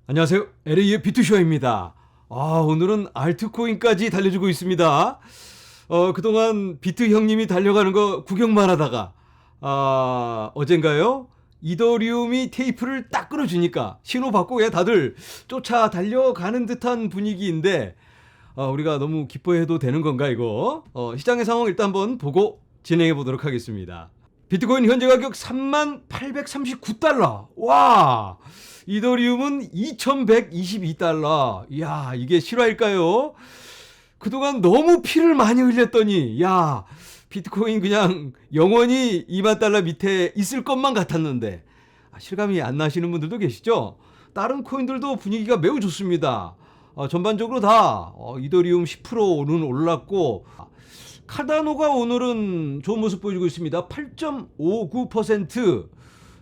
안녕하세요. LA의 비투쇼입니다. 오늘은 알트코인까지 달려주고 있습니다. 그동안 비트 형님이 달려가는 거 구경만 하다가, 어젠가요? 이더리움이 테이프를 딱 끊어주니까 신호 받고 그냥 다들 쫓아 달려가는 듯한 분위기인데, 우리가 너무 기뻐해도 되는 건가, 이거? 시장의 상황 일단 한번 보고 진행해 보도록 하겠습니다. 비트코인 현재 가격 3839달러. 와! 이더리움은 2122달러. 이야, 이게 실화일까요? 그동안 너무 피를 많이 흘렸더니, 야, 비트코인 그냥 영원히 2만 달러 밑에 있을 것만 같았는데, 실감이 안 나시는 분들도 계시죠? 다른 코인들도 분위기가 매우 좋습니다. 전반적으로 다 이더리움 10%는 올랐고, 카다노가 오늘은 좋은 모습 보여주고 있습니다. 8.59%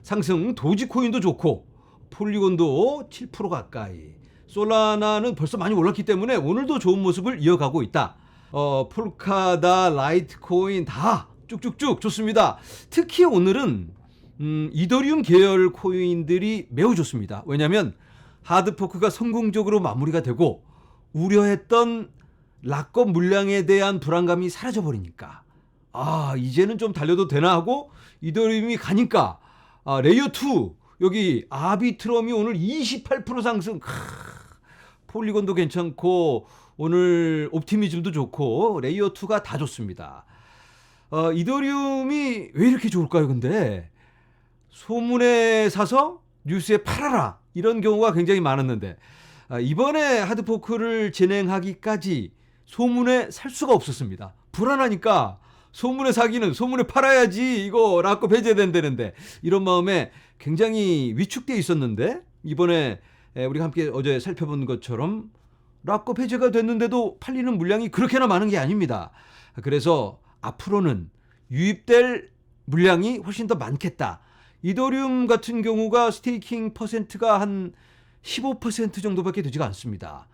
상승, 도지코인도 좋고 폴리곤도 7% 가까이, 솔라나는 벌써 많이 올랐기 때문에 오늘도 좋은 모습을 이어가고 있다. 폴카다, 라이트코인 다 쭉쭉쭉 좋습니다. 특히 오늘은 이더리움 계열 코인들이 매우 좋습니다. 왜냐하면 하드포크가 성공적으로 마무리가 되고 우려했던 락업 물량에 대한 불안감이 사라져버리니까, 이제는 좀 달려도 되나 하고 이더리움이 가니까, 레이어2 여기 아비트럼이 오늘 28% 상승. 폴리곤도 괜찮고 오늘 옵티미즘도 좋고 레이어2가 다 좋습니다. 이더리움이 왜 이렇게 좋을까요? 근데 소문에 사서 뉴스에 팔아라, 이런 경우가 굉장히 많았는데, 이번에 하드포크를 진행하기까지 소문에 살 수가 없었습니다. 불안하니까 소문에 사기는 소문에 팔아야지, 이거 락업 해제된다는데, 이런 마음에 굉장히 위축되어 있었는데, 이번에 우리가 함께 어제 살펴본 것처럼 락업 해제가 됐는데도 팔리는 물량이 그렇게나 많은 게 아닙니다. 그래서 앞으로는 유입될 물량이 훨씬 더 많겠다. 이더리움 같은 경우가 스테이킹 퍼센트가 한 15% 정도밖에 되지가 않습니다.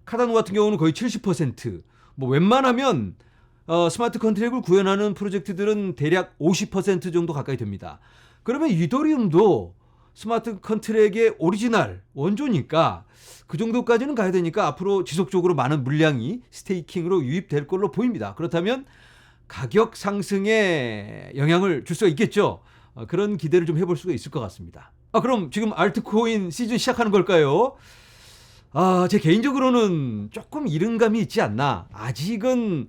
카다노 같은 경우는 거의 70%. 웬만하면 스마트 컨트랙을 구현하는 프로젝트들은 대략 50% 정도 가까이 됩니다. 그러면 이더리움도 스마트 컨트랙의 오리지널 원조니까 그 정도까지는 가야 되니까 앞으로 지속적으로 많은 물량이 스테이킹으로 유입될 걸로 보입니다. 그렇다면 가격 상승에 영향을 줄 수가 있겠죠. 그런 기대를 좀 해볼 수가 있을 것 같습니다. 그럼 지금 알트코인 시즌 시작하는 걸까요? 제 개인적으로는 조금 이른 감이 있지 않나. 아직은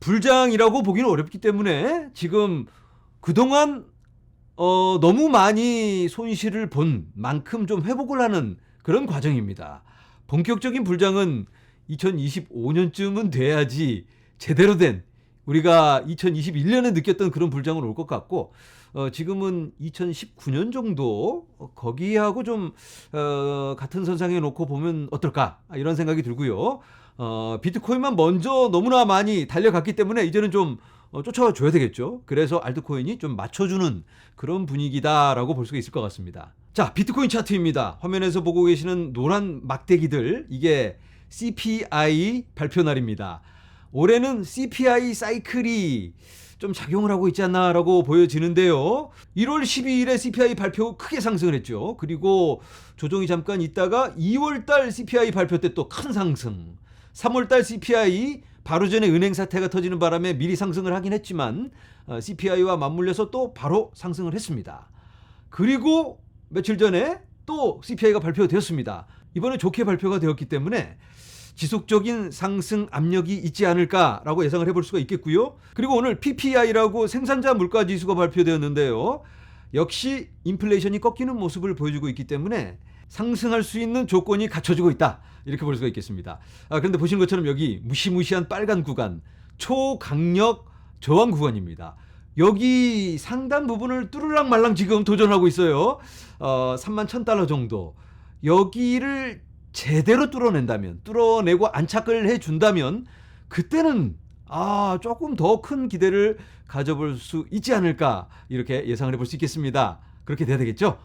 불장이라고 보기는 어렵기 때문에 지금 그동안 너무 많이 손실을 본 만큼 좀 회복을 하는 그런 과정입니다. 본격적인 불장은 2025년쯤은 돼야지 제대로 된, 우리가 2021년에 느꼈던 그런 불장은 올 것 같고, 지금은 2019년 정도 거기하고 좀 같은 선상에 놓고 보면 어떨까, 이런 생각이 들고요. 비트코인만 먼저 너무나 많이 달려갔기 때문에 이제는 좀 쫓아줘야 되겠죠. 그래서 알트코인이 좀 맞춰주는 그런 분위기다라고 볼 수가 있을 것 같습니다. 자, 비트코인 차트입니다. 화면에서 보고 계시는 노란 막대기들, 이게 CPI 발표 날입니다. 올해는 CPI 사이클이 좀 작용을 하고 있지 않나라고 보여지는데요. 1월 12일에 CPI 발표 크게 상승을 했죠. 그리고 조정이 잠깐 있다가 2월달 CPI 발표 때 또 큰 상승. 3월달 CPI 바로 전에 은행 사태가 터지는 바람에 미리 상승을 하긴 했지만 CPI와 맞물려서 또 바로 상승을 했습니다. 그리고 며칠 전에 또 CPI가 발표되었습니다. 이번에 좋게 발표가 되었기 때문에 지속적인 상승 압력이 있지 않을까라고 예상을 해볼 수가 있겠고요. 그리고 오늘 PPI라고 생산자 물가 지수가 발표되었는데요. 역시 인플레이션이 꺾이는 모습을 보여주고 있기 때문에 상승할 수 있는 조건이 갖춰지고 있다, 이렇게 볼 수가 있겠습니다. 그런데 보시는 것처럼 여기 무시무시한 빨간 구간, 초강력 저항 구간입니다. 여기 상단 부분을 뚫을랑 말랑 지금 도전하고 있어요. 31,000달러 정도. 여기를 제대로 뚫어내고 안착을 해준다면 그때는 조금 더 큰 기대를 가져볼 수 있지 않을까, 이렇게 예상을 해볼 수 있겠습니다. 그렇게 돼야 되겠죠?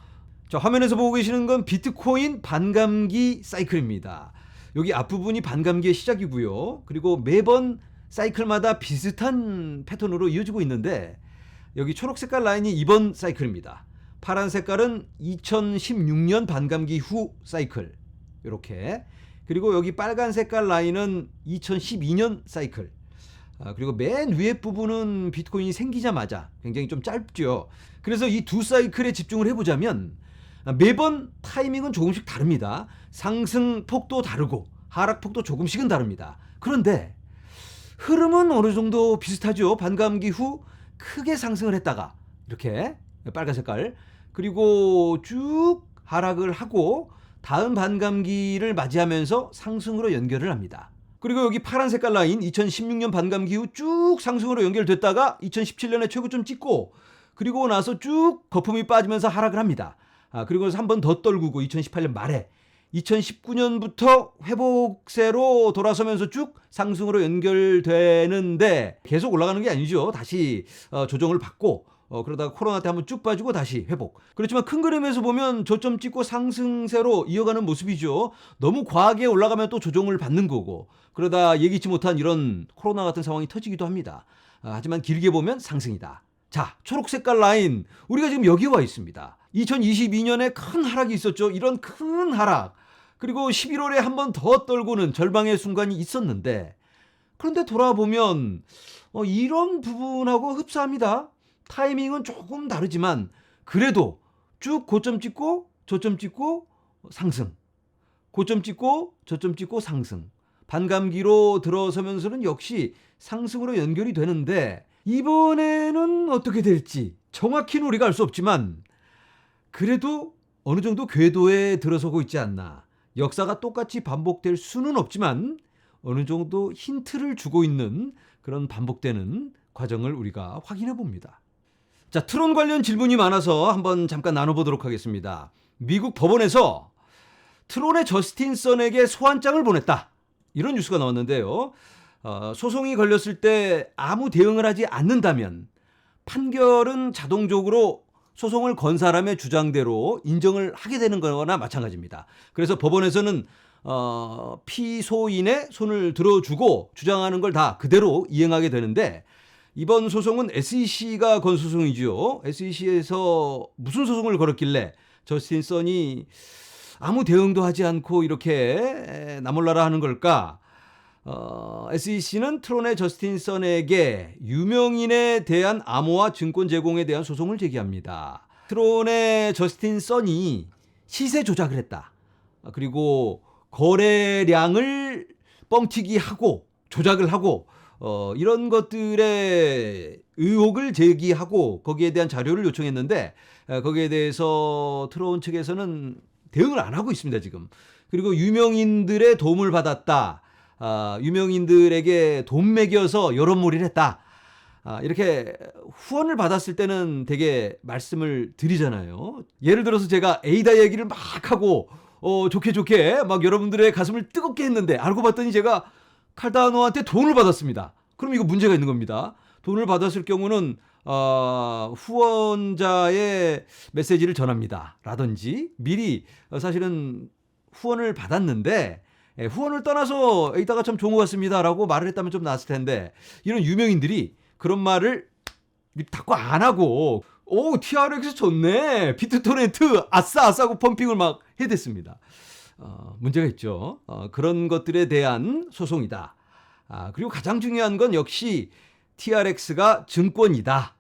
자, 화면에서 보고 계시는 건 비트코인 반감기 사이클입니다. 여기 앞부분이 반감기의 시작이고요. 그리고 매번 사이클마다 비슷한 패턴으로 이어지고 있는데, 여기 초록 색깔 라인이 이번 사이클입니다. 파란 색깔은 2016년 반감기 후 사이클, 이렇게. 그리고 여기 빨간 색깔 라인은 2012년 사이클. 그리고 맨 위에 부분은 비트코인이 생기자마자 굉장히 좀 짧죠. 그래서 이 두 사이클에 집중을 해보자면 매번 타이밍은 조금씩 다릅니다. 상승폭도 다르고 하락폭도 조금씩은 다릅니다. 그런데 흐름은 어느 정도 비슷하죠. 반감기 후 크게 상승을 했다가 이렇게 빨간 색깔, 그리고 쭉 하락을 하고 다음 반감기를 맞이하면서 상승으로 연결을 합니다. 그리고 여기 파란 색깔 라인 2016년 반감기 후 쭉 상승으로 연결됐다가 2017년에 최고점 찍고 그리고 나서 쭉 거품이 빠지면서 하락을 합니다. 그리고 한 번 더 떨구고 2018년 말에 2019년부터 회복세로 돌아서면서 쭉 상승으로 연결되는데 계속 올라가는 게 아니죠. 다시 조정을 받고 그러다가 코로나 때 한번 쭉 빠지고 다시 회복. 그렇지만 큰 그림에서 보면 저점 찍고 상승세로 이어가는 모습이죠. 너무 과하게 올라가면 또 조정을 받는 거고 그러다 예기치 못한 이런 코로나 같은 상황이 터지기도 합니다. 하지만 길게 보면 상승이다. 자, 초록 색깔 라인 우리가 지금 여기 와 있습니다. 2022년에 큰 하락이 있었죠. 이런 큰 하락. 그리고 11월에 한 번 더 떨고는 절망의 순간이 있었는데 그런데 돌아보면 이런 부분하고 흡사합니다. 타이밍은 조금 다르지만 그래도 쭉 고점 찍고 저점 찍고 상승, 고점 찍고 저점 찍고 상승, 반감기로 들어서면서는 역시 상승으로 연결이 되는데 이번에는 어떻게 될지 정확히는 우리가 알 수 없지만 그래도 어느 정도 궤도에 들어서고 있지 않나. 역사가 똑같이 반복될 수는 없지만 어느 정도 힌트를 주고 있는 그런 반복되는 과정을 우리가 확인해 봅니다. 자, 트론 관련 질문이 많아서 한번 잠깐 나눠보도록 하겠습니다. 미국 법원에서 트론의 저스틴 선에게 소환장을 보냈다. 이런 뉴스가 나왔는데요. 소송이 걸렸을 때 아무 대응을 하지 않는다면 판결은 자동적으로 소송을 건 사람의 주장대로 인정을 하게 되는 거나 마찬가지입니다. 그래서 법원에서는 피소인의 손을 들어주고 주장하는 걸 다 그대로 이행하게 되는데 이번 소송은 SEC가 건 소송이죠. SEC에서 무슨 소송을 걸었길래 저스틴 선이 아무 대응도 하지 않고 이렇게 나몰라라 하는 걸까? SEC는 트론의 저스틴 선에게 유명인에 대한 암호화 증권 제공에 대한 소송을 제기합니다. 트론의 저스틴 선이 시세 조작을 했다. 그리고 거래량을 뻥튀기 하고 조작을 하고 이런 것들의 의혹을 제기하고 거기에 대한 자료를 요청했는데 거기에 대해서 트론 측에서는 대응을 안 하고 있습니다, 지금. 그리고 유명인들의 도움을 받았다. 유명인들에게 돈 매겨서 여론몰이를 했다. 이렇게 후원을 받았을 때는 되게 말씀을 드리잖아요. 예를 들어서 제가 에이다 얘기를 막 하고 좋게 막 여러분들의 가슴을 뜨겁게 했는데 알고 봤더니 제가 칼다노한테 돈을 받았습니다. 그럼 이거 문제가 있는 겁니다. 돈을 받았을 경우는 후원자의 메시지를 전합니다. 라든지 미리 사실은 후원을 받았는데 후원을 떠나서 이따가 참 좋은 것 같습니다 라고 말을 했다면 좀 나았을 텐데 이런 유명인들이 그런 말을 닫고 안 하고 TRX 좋네 비트토렌트 아싸 하고 펌핑을 막 해댔습니다. 문제가 있죠. 그런 것들에 대한 소송이다. 그리고 가장 중요한 건 역시 TRX가 증권이다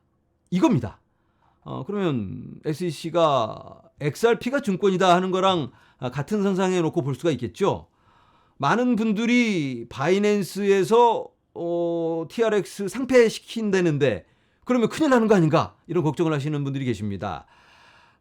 이겁니다. 그러면 SEC가 XRP가 증권이다 하는 거랑 같은 선상에 놓고 볼 수가 있겠죠. 많은 분들이 바이낸스에서 TRX 상폐시킨다는데 그러면 큰일 나는 거 아닌가 이런 걱정을 하시는 분들이 계십니다.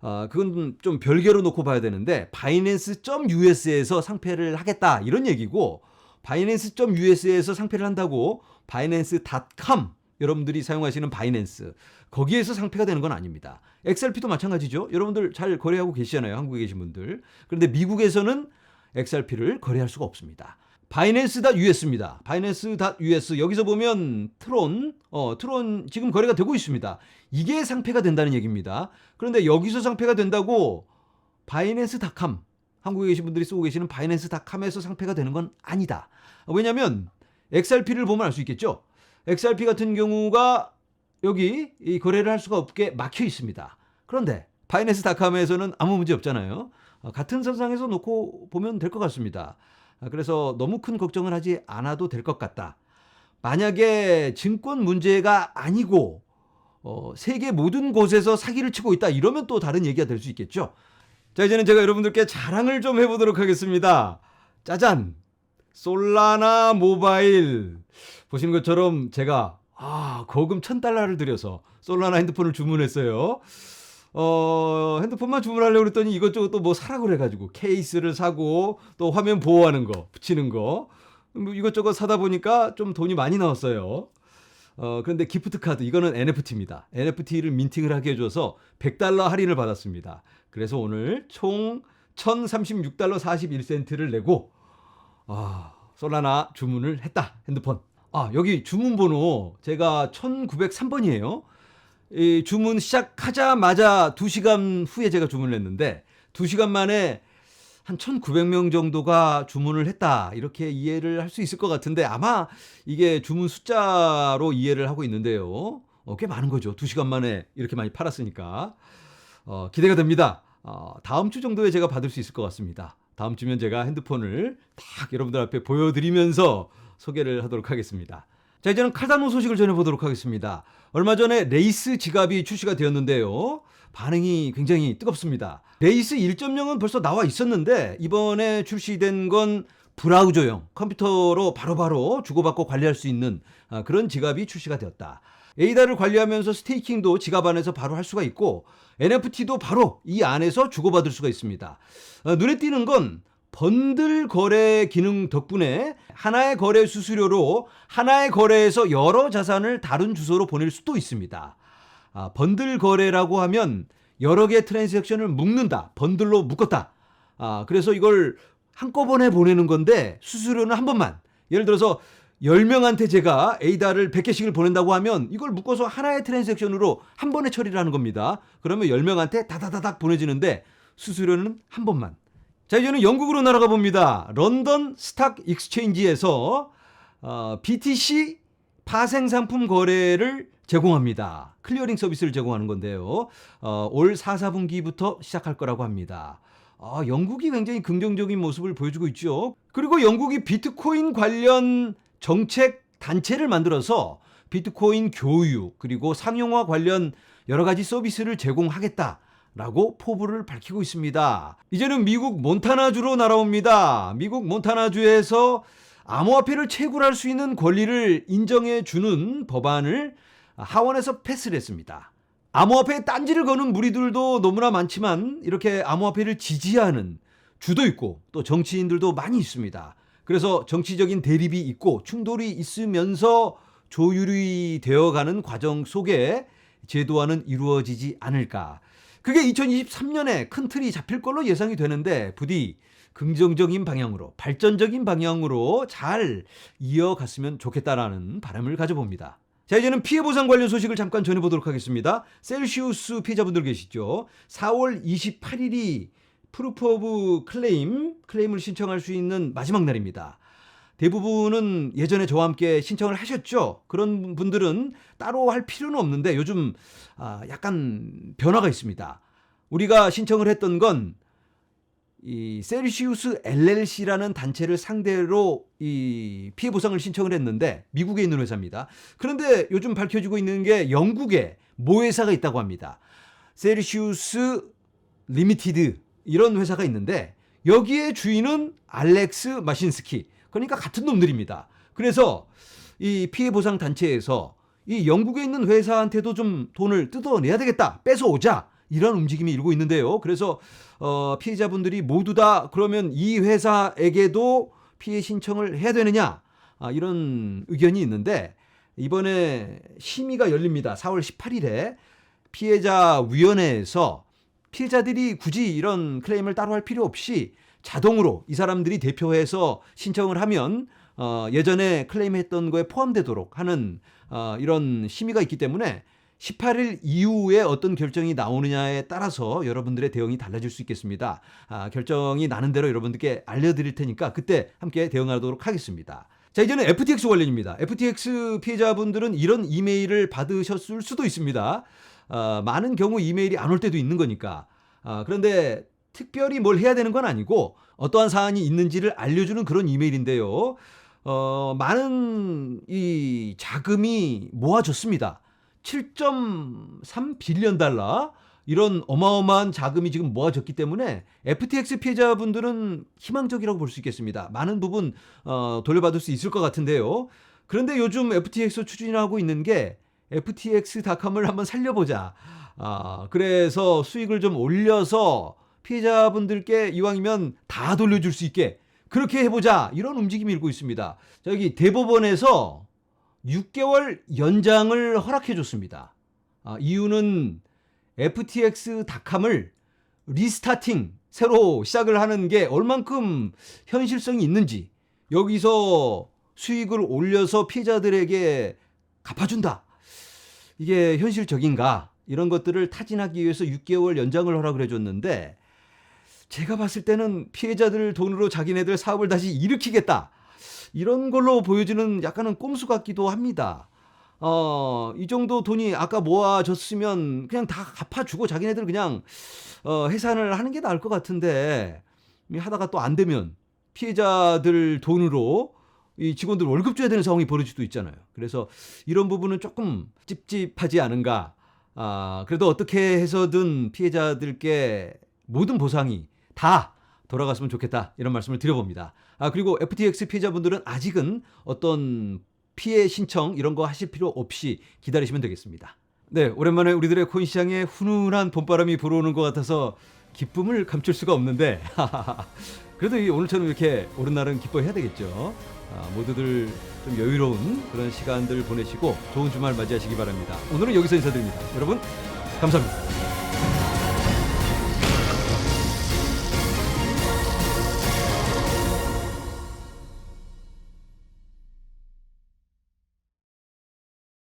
그건 좀 별개로 놓고 봐야 되는데 바이낸스.us에서 상폐를 하겠다 이런 얘기고 바이낸스.us에서 상폐를 한다고 바이낸스.com 여러분들이 사용하시는 바이낸스 거기에서 상폐가 되는 건 아닙니다. XRP도 마찬가지죠. 여러분들 잘 거래하고 계시잖아요. 한국에 계신 분들. 그런데 미국에서는 XRP를 거래할 수가 없습니다. 바이낸스.us입니다. 바이낸스.us 여기서 보면 트론 지금 거래가 되고 있습니다. 이게 상폐가 된다는 얘기입니다. 그런데 여기서 상폐가 된다고 바이낸스.com 한국에 계신 분들이 쓰고 계시는 바이낸스.com에서 상폐가 되는 건 아니다. 왜냐하면 XRP를 보면 알 수 있겠죠. XRP 같은 경우가 여기 이 거래를 할 수가 없게 막혀 있습니다. 그런데 바이낸스.com에서는 아무 문제 없잖아요. 같은 선상에서 놓고 보면 될 것 같습니다. 그래서 너무 큰 걱정을 하지 않아도 될 것 같다. 만약에 증권 문제가 아니고 세계 모든 곳에서 사기를 치고 있다 이러면 또 다른 얘기가 될 수 있겠죠. 자, 이제는 제가 여러분들께 자랑을 좀 해보도록 하겠습니다. 짜잔! 솔라나 모바일. 보시는 것처럼 제가 거금 $1,000를 들여서 솔라나 핸드폰을 주문했어요. 핸드폰만 주문하려고 그랬더니 이것저것 또 뭐 사라고 그래가지고 케이스를 사고 또 화면 보호하는 거 붙이는 거 뭐 이것저것 사다 보니까 좀 돈이 많이 나왔어요. 그런데 기프트 카드 이거는 NFT입니다. NFT를 민팅을 하게 해줘서 $100 할인을 받았습니다. 그래서 오늘 총 $1,036.41를 내고 솔라나 주문을 했다. 핸드폰. 여기 주문번호 제가 1903번이에요. 이 주문 시작하자마자 2시간 후에 제가 주문을 했는데 2시간 만에 한 1,900명 정도가 주문을 했다. 이렇게 이해를 할 수 있을 것 같은데 아마 이게 주문 숫자로 이해를 하고 있는데요. 꽤 많은 거죠. 2시간 만에 이렇게 많이 팔았으니까. 기대가 됩니다. 다음 주 정도에 제가 받을 수 있을 것 같습니다. 다음 주면 제가 핸드폰을 딱 여러분들 앞에 보여드리면서 소개를 하도록 하겠습니다. 자, 이제는 카다노 소식을 전해보도록 하겠습니다. 얼마 전에 레이스 지갑이 출시가 되었는데요. 반응이 굉장히 뜨겁습니다. 레이스 1.0은 벌써 나와 있었는데 이번에 출시된 건 브라우저용 컴퓨터로 바로바로 주고받고 관리할 수 있는 그런 지갑이 출시가 되었다. 에이다를 관리하면서 스테이킹도 지갑 안에서 바로 할 수가 있고 NFT도 바로 이 안에서 주고받을 수가 있습니다. 눈에 띄는 건 번들 거래 기능 덕분에 하나의 거래 수수료로 하나의 거래에서 여러 자산을 다른 주소로 보낼 수도 있습니다. 번들 거래라고 하면 여러 개의 트랜잭션을 묶는다. 번들로 묶었다. 그래서 이걸 한꺼번에 보내는 건데 수수료는 한 번만. 예를 들어서 10명한테 제가 에이다를 100개씩을 보낸다고 하면 이걸 묶어서 하나의 트랜잭션으로 한 번에 처리를 하는 겁니다. 그러면 10명한테 다다다닥 보내지는데 수수료는 한 번만. 자, 이제는 영국으로 날아가 봅니다. 런던 스탁 익스체인지에서 BTC 파생 상품 거래를 제공합니다. 클리어링 서비스를 제공하는 건데요. 올 4, 4분기부터 시작할 거라고 합니다. 영국이 굉장히 긍정적인 모습을 보여주고 있죠. 그리고 영국이 비트코인 관련 정책 단체를 만들어서 비트코인 교육 그리고 상용화 관련 여러 가지 서비스를 제공하겠다라고 포부를 밝히고 있습니다. 이제는 미국 몬타나주로 날아옵니다. 미국 몬타나주에서 암호화폐를 채굴할 수 있는 권리를 인정해 주는 법안을 하원에서 패스를 했습니다. 암호화폐에 딴지를 거는 무리들도 너무나 많지만 이렇게 암호화폐를 지지하는 주도 있고 또 정치인들도 많이 있습니다. 그래서 정치적인 대립이 있고 충돌이 있으면서 조율이 되어가는 과정 속에 제도화는 이루어지지 않을까. 그게 2023년에 큰 틀이 잡힐 걸로 예상이 되는데 부디 긍정적인 방향으로 발전적인 방향으로 잘 이어갔으면 좋겠다라는 바람을 가져봅니다. 자, 이제는 피해보상 관련 소식을 잠깐 전해보도록 하겠습니다. 셀시우스 피해자분들 계시죠? 4월 28일이 프루프 오브 클레임을 신청할 수 있는 마지막 날입니다. 대부분은 예전에 저와 함께 신청을 하셨죠? 그런 분들은 따로 할 필요는 없는데 요즘 약간 변화가 있습니다. 우리가 신청을 했던 건 이 셀시우스 LLC라는 단체를 상대로 이 피해 보상을 신청을 했는데 미국에 있는 회사입니다. 그런데 요즘 밝혀지고 있는 게 영국에 모 회사가 있다고 합니다. 셀시우스 리미티드 이런 회사가 있는데 여기에 주인은 알렉스 마신스키. 그러니까 같은 놈들입니다. 그래서 이 피해 보상 단체에서 이 영국에 있는 회사한테도 좀 돈을 뜯어내야 되겠다. 뺏어오자. 이런 움직임이 일고 있는데요. 그래서 피해자분들이 모두 다 그러면 이 회사에게도 피해 신청을 해야 되느냐 이런 의견이 있는데 이번에 심의가 열립니다. 4월 18일에 피해자위원회에서 피해자들이 굳이 이런 클레임을 따로 할 필요 없이 자동으로 이 사람들이 대표해서 신청을 하면 예전에 클레임했던 거에 포함되도록 하는 이런 심의가 있기 때문에 18일 이후에 어떤 결정이 나오느냐에 따라서 여러분들의 대응이 달라질 수 있겠습니다. 결정이 나는 대로 여러분들께 알려드릴 테니까 그때 함께 대응하도록 하겠습니다. 자, 이제는 FTX 관련입니다. FTX 피해자분들은 이런 이메일을 받으셨을 수도 있습니다. 많은 경우 이메일이 안 올 때도 있는 거니까. 그런데 특별히 뭘 해야 되는 건 아니고 어떠한 사안이 있는지를 알려주는 그런 이메일인데요. 많은 이 자금이 모아졌습니다. 7.3 빌리언 달러 이런 어마어마한 자금이 지금 모아졌기 때문에 FTX 피해자분들은 희망적이라고 볼 수 있겠습니다. 많은 부분 돌려받을 수 있을 것 같은데요. 그런데 요즘 FTX 추진하고 있는 게 FTX닷컴을 한번 살려보자. 그래서 수익을 좀 올려서 피해자분들께 이왕이면 다 돌려줄 수 있게 그렇게 해보자. 이런 움직임이 일고 있습니다. 저기 대법원에서 6개월 연장을 허락해줬습니다. 이유는 FTX닷컴을 리스타팅, 새로 시작을 하는 게 얼만큼 현실성이 있는지, 여기서 수익을 올려서 피해자들에게 갚아준다. 이게 현실적인가? 이런 것들을 타진하기 위해서 6개월 연장을 허락을 해줬는데, 제가 봤을 때는 피해자들 돈으로 자기네들 사업을 다시 일으키겠다. 이런 걸로 보여지는 약간은 꼼수 같기도 합니다. 이 정도 돈이 아까 모아졌으면 그냥 다 갚아주고 자기네들 그냥 해산을 하는 게 나을 것 같은데, 하다가 또 안 되면 피해자들 돈으로 이 직원들 월급 줘야 되는 상황이 벌어질 수도 있잖아요. 그래서 이런 부분은 조금 찝찝하지 않은가. 그래도 어떻게 해서든 피해자들께 모든 보상이 다 돌아갔으면 좋겠다, 이런 말씀을 드려봅니다. 그리고 FTX 피해자분들은 아직은 어떤 피해 신청 이런 거 하실 필요 없이 기다리시면 되겠습니다. 네, 오랜만에 우리들의 코인 시장에 훈훈한 봄바람이 불어오는 것 같아서 기쁨을 감출 수가 없는데 그래도 오늘처럼 이렇게 오른 날은 기뻐해야 되겠죠. 모두들 좀 여유로운 그런 시간들 보내시고 좋은 주말 맞이하시기 바랍니다. 오늘은 여기서 인사드립니다. 여러분 감사합니다.